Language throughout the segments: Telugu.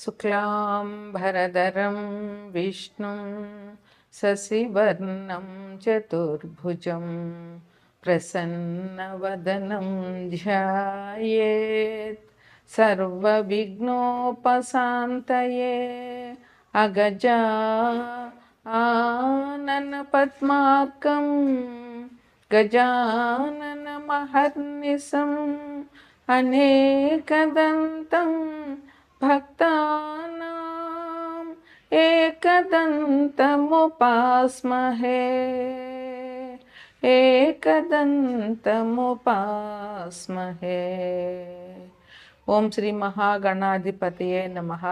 शुक्लाम्बरधरं विष्णुं शशिवर्णं चतुर्भुजं प्रसन्नवदनं ध्यायेत् सर्वविघ्नोपशान्तये अगजा आननपद्मार्कं गजाननमहर्निशम् अनेकदन्तं भक्तानाम् एकदन्तमुपास्महे एकदन्तमुपास्महे। ఓం శ్రీ మహాగణాధిపతయే నమః.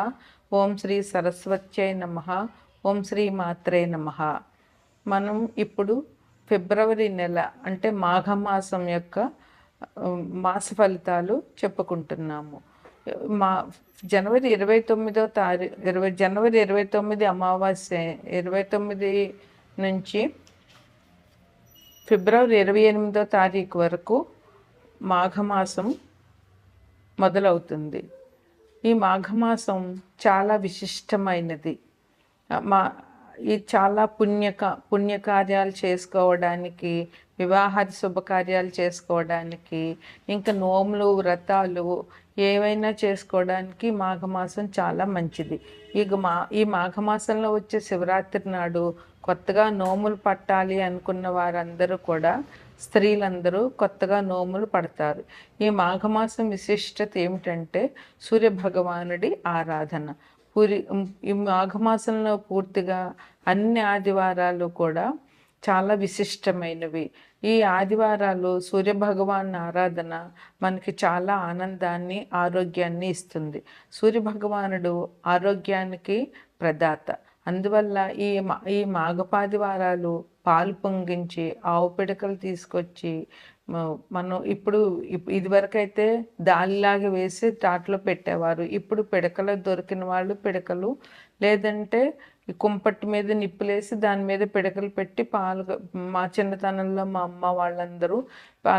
ఓం శ్రీ సరస్వత్యై నమః. ఓం శ్రీ మాత్రే నమః. మనం ఇప్పుడు ఫిబ్రవరి నెల అంటే మాఘమాసం యొక్క మాస ఫలితాలు చెప్పుకుంటున్నాము. జనవరి 29 అమావాస్య 29 నుంచి ఫిబ్రవరి 28వ తారీఖు వరకు మాఘమాసం మొదలవుతుంది. ఈ మాఘమాసం చాలా విశిష్టమైనది. ఈ చాలా పుణ్యకార్యాలు చేసుకోవడానికి, వివాహాది శుభకార్యాలు చేసుకోవడానికి, ఇంకా నోములు వ్రతాలు ఏవైనా చేసుకోవడానికి మాఘమాసం చాలా మంచిది. ఈ మాఘమాసంలో వచ్చే శివరాత్రి నాడు కొత్తగా నోములు పట్టాలి అనుకున్న వారందరూ కూడా, స్త్రీలందరూ కొత్తగా నోములు పడతారు. ఈ మాఘమాసం విశిష్టత ఏమిటంటే సూర్యభగవానుడి ఆరాధన. ఈ మాఘమాసంలో పూర్తిగా అన్ని ఆదివారాలు కూడా చాలా విశిష్టమైనవి. ఈ ఆదివారాలు సూర్యభగవాన్ ఆరాధన మనకి చాలా ఆనందాన్ని, ఆరోగ్యాన్ని ఇస్తుంది. సూర్యభగవానుడు ఆరోగ్యానికి ప్రదాత. అందువల్ల ఈ మాఘపాదివారాలు పాలు పొంగించి ఆవు పిడకలు తీసుకొచ్చి మనం ఇదివరకైతే దాలిలాగా వేసి తాటలో పెట్టేవారు. ఇప్పుడు పిడకలు దొరికిన వాళ్ళు పిడకలు, లేదంటే కుంపట్టి మీద నిప్పులేసి దాని మీద పిడకలు పెట్టి మా చిన్నతనంలో మా అమ్మ వాళ్ళందరూ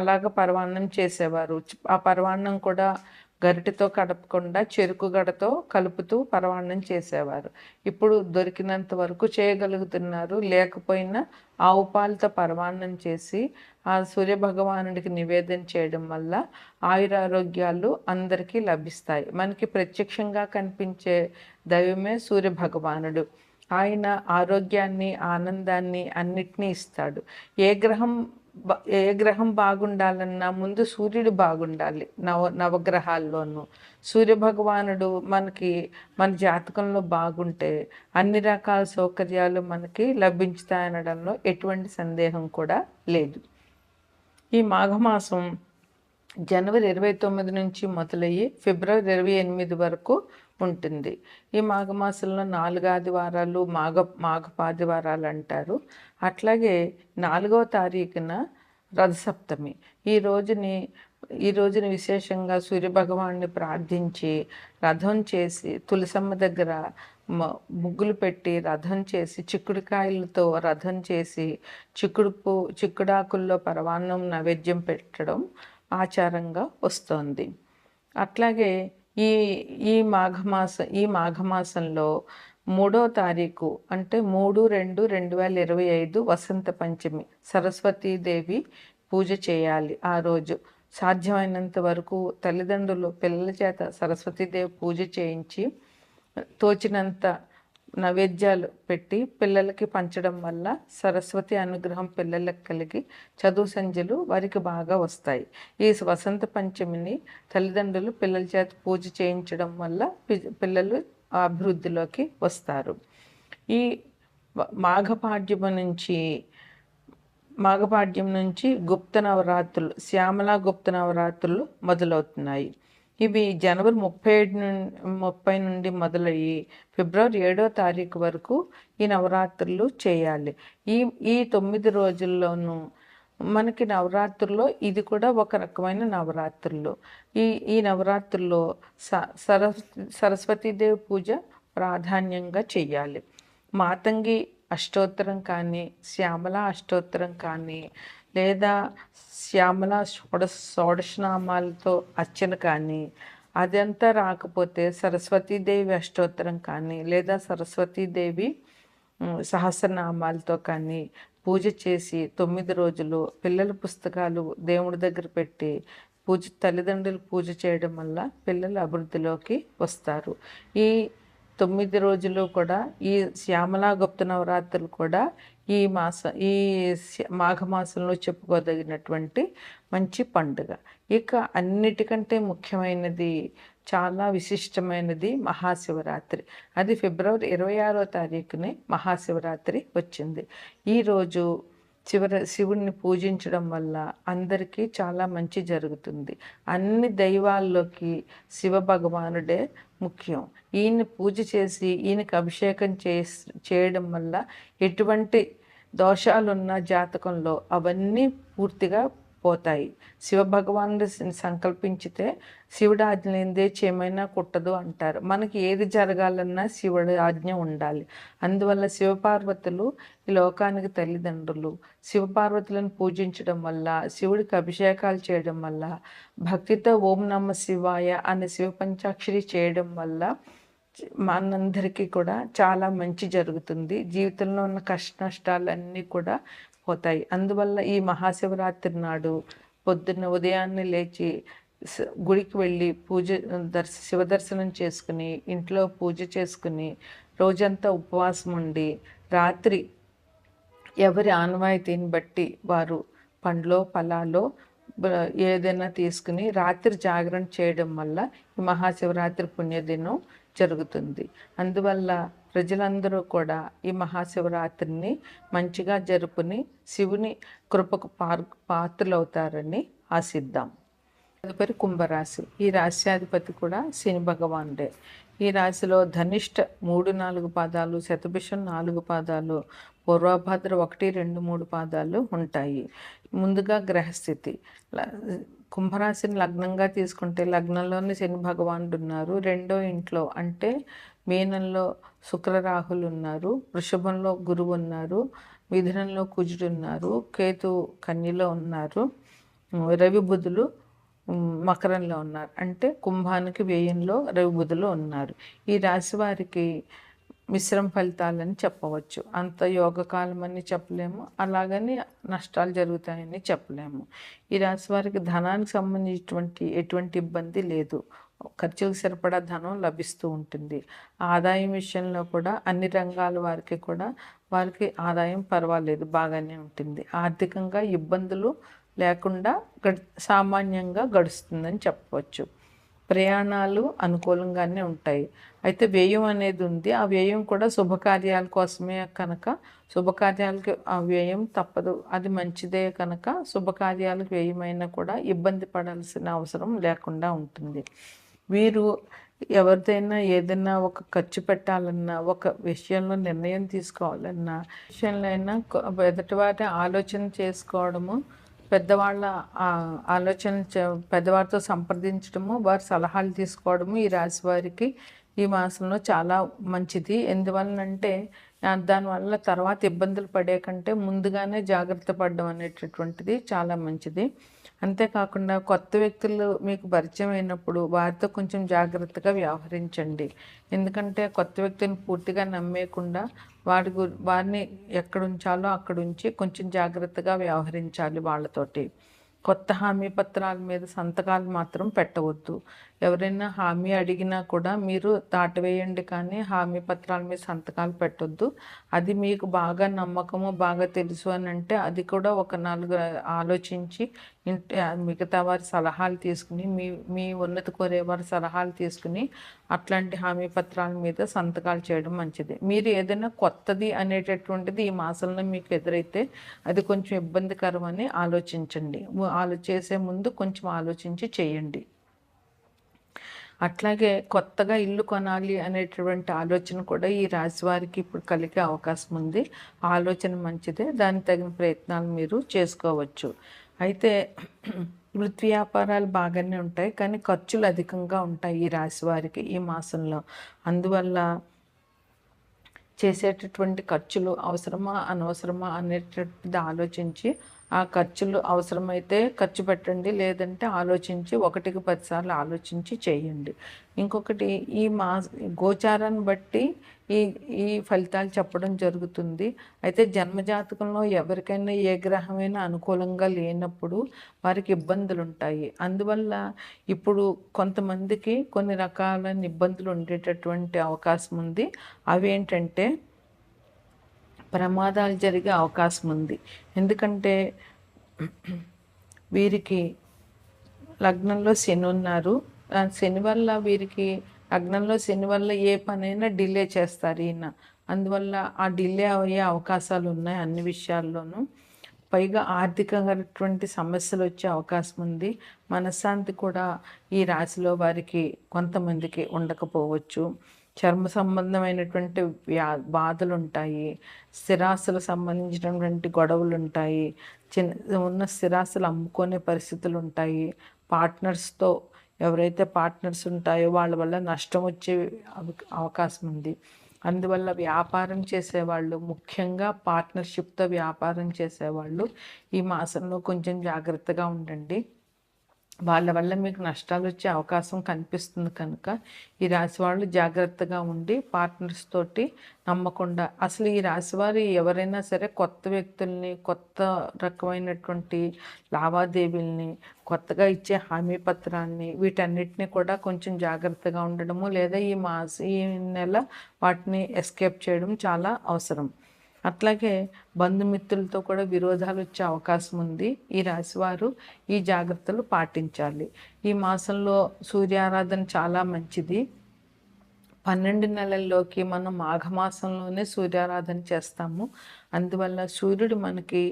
అలాగ పరవాన్నం చేసేవారు. ఆ పరవాన్నం కూడా గరిటెతో కడపకుండా చెరుకు గడతో కలుపుతూ పరవాన్నం చేసేవారు. ఇప్పుడు దొరికినంత వరకు చేయగలుగుతున్నారు. లేకపోయినా ఆవు పాలతో పరవాన్నం చేసి ఆ సూర్యభగవానుడికి నివేదన చేయడం వల్ల ఆయురారోగ్యాలు అందరికీ లభిస్తాయి. మనకి ప్రత్యక్షంగా కనిపించే దైవమే సూర్యభగవానుడు. ఆయన ఆరోగ్యాన్ని, ఆనందాన్ని అన్నిటినీ ఇస్తాడు. ఏ గ్రహం బాగుండాలన్నా ముందు సూర్యుడు బాగుండాలి. నవగ్రహాల్లోనూ సూర్యభగవానుడు మన జాతకంలో బాగుంటే అన్ని రకాల సౌకర్యాలు మనకి లభించుతాయనడంలో ఎటువంటి సందేహం కూడా లేదు. ఈ మాఘమాసం జనవరి 29 నుంచి మొదలయ్యి ఫిబ్రవరి 28 వరకు ఉంటుంది. ఈ మాఘమాసంలో 4 ఆదివారాలు మాఘపాదివారాలు అంటారు. అట్లాగే 4వ తారీఖున రథసప్తమి. ఈ రోజుని విశేషంగా సూర్యభగవాన్ని ప్రార్థించి రథం చేసి తులసమ్మ దగ్గర ముగ్గులు పెట్టి రథం చేసి, చిక్కుడుకాయలతో రథం చేసి, చిక్కుడాకుల్లో పరవాన్నం నైవేద్యం పెట్టడం ఆచారంగా వస్తోంది. అట్లాగే ఈ మాఘమాసంలో 3వ తారీఖు అంటే 3/2/2025 వసంత పంచమి, సరస్వతీదేవి పూజ చేయాలి. ఆ రోజు సాధ్యమైనంత వరకు తల్లిదండ్రులు పిల్లల చేత సరస్వతీదేవి పూజ చేయించి తోచినంత నైవేద్యాలు పెట్టి పిల్లలకి పంచడం వల్ల సరస్వతి అనుగ్రహం పిల్లలకు కలిగి చదువు సంధ్యలు వారికి బాగా వస్తాయి. ఈ వసంత పంచమిని తల్లిదండ్రులు పిల్లల చేత పూజ చేయించడం వల్ల పిల్లలు అభివృద్ధిలోకి వస్తారు. ఈ మాఘపాడ్యం నుంచి గుప్త నవరాత్రులు, శ్యామలా గుప్త నవరాత్రులు మొదలవుతున్నాయి. ఇవి జనవరి 30 నుండి మొదలయ్యి ఫిబ్రవరి 7వ తారీఖు వరకు ఈ నవరాత్రులు చేయాలి. ఈ 9 రోజుల్లోనూ మనకి నవరాత్రుల్లో ఇది కూడా ఒక రకమైన నవరాత్రులు. ఈ నవరాత్రుల్లో సరస్వతీదేవి పూజ ప్రాధాన్యంగా చెయ్యాలి. మాతంగి అష్టోత్తరం కానీ, శ్యామల అష్టోత్తరం కానీ, లేదా శ్యామల షోడశనామాలతో అర్చన కానీ, అదంతా రాకపోతే సరస్వతీదేవి అష్టోత్తరం కానీ లేదా సరస్వతీదేవి సహస్రనామాలతో కానీ పూజ చేసి 9 రోజులు పిల్లల పుస్తకాలు దేవుడి దగ్గర పెట్టి తల్లిదండ్రులు పూజ చేయడం వల్ల పిల్లలు అభివృద్ధిలోకి వస్తారు. ఈ 9 రోజులు కూడా ఈ శ్యామలా గుప్త నవరాత్రులు కూడా ఈ మాఘమాసంలో చెప్పుకోదగినటువంటి మంచి పండుగ. ఇక అన్నిటికంటే ముఖ్యమైనది, చాలా విశిష్టమైనది మహాశివరాత్రి. అది ఫిబ్రవరి 26వ తారీఖునే మహాశివరాత్రి వచ్చింది. ఈరోజు శివుడిని పూజించడం వల్ల అందరికీ చాలా మంచి జరుగుతుంది. అన్ని దైవాల్లోకి శివ భగవానుడే ముఖ్యం. ఈయన్ని పూజ చేసి ఈయనకి అభిషేకం చేయడం వల్ల ఎటువంటి దోషాలున్న జాతకంలో అవన్నీ పూర్తిగా పోతాయి. శివభగవానుడు సంకల్పించితే శివుడి ఆజ్ఞ లేనిదే ఏమైనా కుట్టదు అంటారు. మనకి ఏది జరగాలన్నా శివుడి ఆజ్ఞ ఉండాలి. అందువల్ల శివపార్వతులు ఈ లోకానికి తల్లిదండ్రులు. శివపార్వతులను పూజించడం వల్ల, శివుడికి అభిషేకాలు చేయడం వల్ల, భక్తితో ఓం నమ శివాయ అనే శివ పంచాక్షరి చేయడం వల్ల మనందరికీ కూడా చాలా మంచి జరుగుతుంది. జీవితంలో ఉన్న కష్ట నష్టాలన్నీ కూడా పోతాయి. అందువల్ల ఈ మహాశివరాత్రి నాడు పొద్దున్న ఉదయాన్నే లేచి గుడికి వెళ్ళి శివ దర్శనం చేసుకుని ఇంట్లో పూజ చేసుకుని రోజంతా ఉపవాసం ఉండి రాత్రి ఎవరి ఆనవాయితీని బట్టి వారు పండ్లో ఫలాలో ఏదైనా తీసుకుని రాత్రి జాగరణ చేయడం వల్ల ఈ మహాశివరాత్రి పుణ్యదినం జరుగుతుంది. అందువల్ల ప్రజలందరూ కూడా ఈ మహాశివరాత్రిని మంచిగా జరుపుని శివుని కృపకు పాత్రలవుతారని ఆశిద్దాం. తదుపరి కుంభరాశి. ఈ రాశ్యాధిపతి కూడా శని భగవానుడే. ఈ రాశిలో ధనిష్ట 3-4 పాదాలు, శతభిషం 4 పాదాలు, పూర్వభద్ర 1, 2, 3 పాదాలు ఉంటాయి. ముందుగా గ్రహస్థితి. కుంభరాశిని లగ్నంగా తీసుకుంటే లగ్నంలోనే శని భగవానుడు ఉన్నారు. 2వ ఇంట్లో అంటే మీనంలో శుక్రరాహులు ఉన్నారు, వృషభంలో గురువు ఉన్నారు, మిథునంలో కుజుడు ఉన్నారు, కేతు కన్యలో ఉన్నారు, రవి బుధులు మకరంలో ఉన్నారు. అంటే కుంభానికి వ్యయంలో రవి బుధులు ఉన్నారు. ఈ రాశి వారికి మిశ్రమ ఫలితాలని చెప్పవచ్చు. అంత యోగకాలం అని చెప్పలేము, అలాగని నష్టాలు జరుగుతాయని చెప్పలేము. ఈ రాశి వారికి ధనానికి సంబంధించినటువంటి ఎటువంటి ఇబ్బంది లేదు. ఖర్చులకు సరిపడా ధనం లభిస్తూ ఉంటుంది. ఆదాయం విషయంలో కూడా అన్ని రంగాల వారికి కూడా ఆదాయం పర్వాలేదు, బాగానే ఉంటుంది. ఆర్థికంగా ఇబ్బందులు లేకుండా సామాన్యంగా గడుస్తుందని చెప్పవచ్చు. ప్రయాణాలు అనుకూలంగానే ఉంటాయి. అయితే వ్యయం అనేది ఉంది. ఆ వ్యయం కూడా శుభకార్యాల కోసమే కనుక శుభకార్యాలకి ఆ వ్యయం తప్పదు. అది మంచిదే కనుక శుభకార్యాలకు వ్యయమైనా కూడా ఇబ్బంది పడాల్సిన అవసరం లేకుండా ఉంటుంది. వీరు ఎవరిదైనా ఏదైనా ఒక ఖర్చు పెట్టాలన్నా, ఒక విషయంలో నిర్ణయం తీసుకోవాలన్నా, విషయంలో అయినా ఎదుటివారి ఆలోచన చేసుకోవడము, పెద్దవాళ్ళ పెద్దవారితో సంప్రదించడము, వారి సలహాలు తీసుకోవడము ఈ రాశి వారికి ఈ మాసంలో చాలా మంచిది. ఎందువలనంటే దానివల్ల తర్వాత ఇబ్బందులు పడే కంటే ముందుగానే జాగ్రత్త పడడం అనేటటువంటిది చాలా మంచిది. అంతేకాకుండా కొత్త వ్యక్తులు మీకు పరిచయం అయినప్పుడు వారితో కొంచెం జాగ్రత్తగా వ్యవహరించండి. ఎందుకంటే కొత్త వ్యక్తిని పూర్తిగా నమ్మేయకుండా వారిని ఎక్కడ ఉంచాలో అక్కడ ఉంచి కొంచెం జాగ్రత్తగా వ్యవహరించాలి వాళ్ళతోటి. కొత్త హామీ పత్రాల మీద సంతకాలు మాత్రం పెట్టవద్దు. ఎవరైనా హామీ అడిగినా కూడా మీరు దాటవేయండి, కానీ హామీ పత్రాల మీద సంతకాలు పెట్టొద్దు. అది మీకు బాగా నమ్మకము, బాగా తెలుసు అని అంటే అది కూడా ఒక 4 ఆలోచించి మిగతా వారి సలహాలు తీసుకుని, మీ ఉన్నతి కోరే వారి సలహాలు తీసుకుని అట్లాంటి హామీ పత్రాల మీద సంతకాలు చేయడం మంచిది. మీరు ఏదైనా కొత్తది అనేటటువంటిది ఈ మాసంలో మీకు ఎదురైతే అది కొంచెం ఇబ్బందికరం అని ఆలోచించండి. చేసే ముందు కొంచెం ఆలోచించి చేయండి. అట్లాగే కొత్తగా ఇల్లు కొనాలి అనేటువంటి ఆలోచన కూడా ఈ రాశి వారికి ఇప్పుడు కలిగే అవకాశం ఉంది. ఆలోచన మంచిదే, దానికి తగిన ప్రయత్నాలు మీరు చేసుకోవచ్చు. అయితే వృత్తి వ్యాపారాలు బాగానే ఉంటాయి, కానీ ఖర్చులు అధికంగా ఉంటాయి ఈ రాశి వారికి ఈ మాసంలో. అందువల్ల చేసేటటువంటి ఖర్చులు అవసరమా అనవసరమా అనేటటువంటిది ఆలోచించి ఆ ఖర్చులు అవసరమైతే ఖర్చు పెట్టండి, లేదంటే ఆలోచించి 1కి 10 సార్లు ఆలోచించి చేయండి. ఇంకొకటి, ఈ గోచారాన్ని బట్టి ఈ ఈ ఫలితాలు చెప్పడం జరుగుతుంది. అయితే జన్మజాతకంలో ఎవరికైనా ఏ గ్రహమైనా అనుకూలంగా లేనప్పుడు వారికి ఇబ్బందులుంటాయి. అందువల్ల ఇప్పుడు కొంతమందికి కొన్ని రకాలైన ఇబ్బందులు ఉండేటటువంటి అవకాశం ఉంది. అవేంటంటే ప్రమాదాలు జరిగే అవకాశం ఉంది. ఎందుకంటే వీరికి లగ్నంలో శని ఉన్నారు. శని వల్ల వీరికి లగ్నంలో శని వల్ల ఏ పనైనా డిలే చేస్తారు ఈయన. అందువల్ల ఆ డిలే అయ్యే అవకాశాలు ఉన్నాయి అన్ని విషయాల్లోనూ. పైగా ఆర్థికమైనటువంటి సమస్యలు వచ్చే అవకాశం ఉంది. మనశ్శాంతి కూడా ఈ రాశిలో వారికి కొంతమందికి ఉండకపోవచ్చు. చర్మ సంబంధమైనటువంటి బాధలు ఉంటాయి. స్థిరాస్తులకు సంబంధించినటువంటి గొడవలు ఉంటాయి. ఉన్న స్థిరాస్తులు అమ్ముకునే పరిస్థితులు ఉంటాయి. పార్ట్నర్స్తో ఎవరైతే పార్ట్నర్స్ ఉంటాయో వాళ్ళ వల్ల నష్టం వచ్చే అవకాశం ఉంది. అందువల్ల వ్యాపారం చేసేవాళ్ళు, ముఖ్యంగా పార్ట్నర్షిప్తో వ్యాపారం చేసేవాళ్ళు ఈ మాసంలో కొంచెం జాగ్రత్తగా ఉండండి. వాళ్ళ వల్ల మీకు నష్టాలు వచ్చే అవకాశం కనిపిస్తుంది కనుక ఈ రాశి వాళ్ళు జాగ్రత్తగా ఉండి పార్ట్నర్స్ తోటి నమ్మకుండా, అసలు ఈ రాశివారు ఎవరైనా సరే కొత్త వ్యక్తుల్ని, కొత్త రకమైనటువంటి లావాదేవీల్ని, కొత్తగా ఇచ్చే హామీ పత్రాన్ని, వీటన్నిటిని కూడా కొంచెం జాగ్రత్తగా ఉండడము, లేదా ఈ నెల వాటిని ఎస్కేప్ చేయడం చాలా అవసరం. అట్లాగే బంధుమిత్రులతో కూడా విరోధాలు వచ్చే అవకాశం ఉంది. ఈ రాశివారు ఈ జాగ్రత్తలు పాటించాలి. ఈ మాసంలో సూర్యారాధన చాలా మంచిది. 12 నెలల్లోకి మనం మాఘమాసంలోనే సూర్యారాధన చేస్తాము. అందువల్ల సూర్యుడు మనకి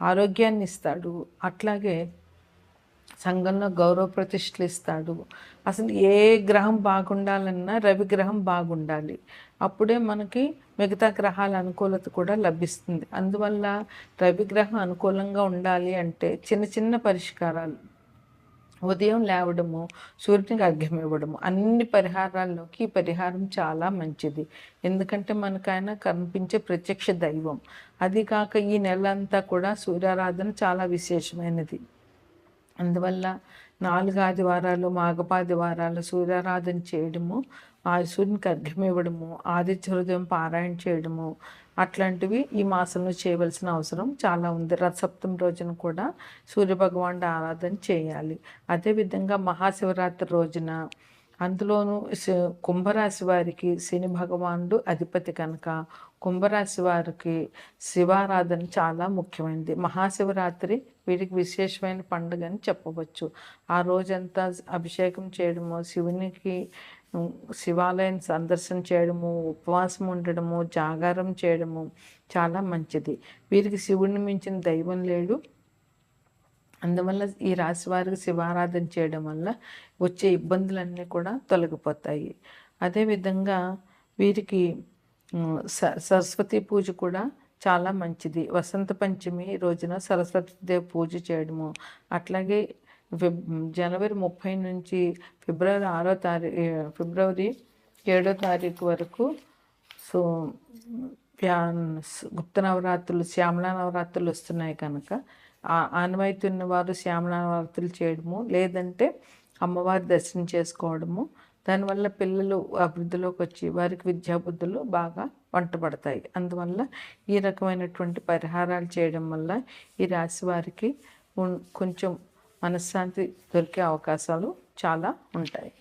ఆరోగ్యాన్ని ఇస్తాడు. అట్లాగే సంఘంలో గౌరవ ప్రతిష్టలు ఇస్తాడు. అసలు ఏ గ్రహం బాగుండాలన్నా రవి గ్రహం బాగుండాలి. అప్పుడే మనకి మిగతా గ్రహాల అనుకూలత కూడా లభిస్తుంది. అందువల్ల రవి గ్రహం అనుకూలంగా ఉండాలి అంటే చిన్న చిన్న పరిష్కారాలు, ఉదయం లేవడము, సూర్యునికి అర్ఘ్యం ఇవ్వడము, అన్ని పరిహారాల్లోకి ఈ పరిహారం చాలా మంచిది. ఎందుకంటే మనకు ఆయన కనిపించే ప్రత్యక్ష దైవం. అది కాక ఈ నెల అంతా కూడా సూర్యారాధన చాలా విశేషమైనది. అందువల్ల 4 ఆదివారాలు, మాఘపాదివారాలు సూర్యారాధన చేయడము, ఆ సూర్యునికి అర్ఘ్యం ఇవ్వడము, ఆదిత్య హృదయం పారాయణ చేయడము, అట్లాంటివి ఈ మాసంలో చేయవలసిన అవసరం చాలా ఉంది. రథసప్తమి రోజున కూడా సూర్యభగవానుడి ఆరాధన చేయాలి. అదేవిధంగా మహాశివరాత్రి రోజున, అందులోనూ కుంభరాశి వారికి శని భగవానుడు అధిపతి కనుక కుంభరాశి వారికి శివారాధన చాలా ముఖ్యమైనది. మహాశివరాత్రి వీరికి విశేషమైన పండుగ అని చెప్పవచ్చు. ఆ రోజంతా అభిషేకం చేయడము, శివునికి శివాలయం సందర్శన చేయడము, ఉపవాసం ఉండడము, జాగారం చేయడము చాలా మంచిది. వీరికి శివుడిని మించిన దైవం లేడు. అందువల్ల ఈ రాశి వారికి శివారాధన చేయడం వల్ల వచ్చే ఇబ్బందులన్నీ కూడా తొలగిపోతాయి. అదేవిధంగా వీరికి సరస్వతి పూజ కూడా చాలా మంచిది. వసంత పంచమి రోజున సరస్వతీదేవి పూజ చేయడము, అట్లాగే జనవరి 30 నుంచి ఫిబ్రవరి 7వ తారీఖు వరకు గుప్త నవరాత్రులు, శ్యామలా నవరాత్రులు వస్తున్నాయి కనుక ఆనవాయితీ ఉన్న వారు శ్యామలా నవరాత్రులు చేయడము, లేదంటే అమ్మవారి దర్శనం చేసుకోవడము. దానివల్ల పిల్లలు అభివృద్ధిలోకి వచ్చి వారికి విద్యాబుద్ధులు బాగా వంటపడతాయి. అందువల్ల ఈ రకమైనటువంటి పరిహారాలు చేయడం వల్ల ఈ రాశి వారికి కొంచెం మనశ్శాంతి దొరికే అవకాశాలు చాలా ఉంటాయి.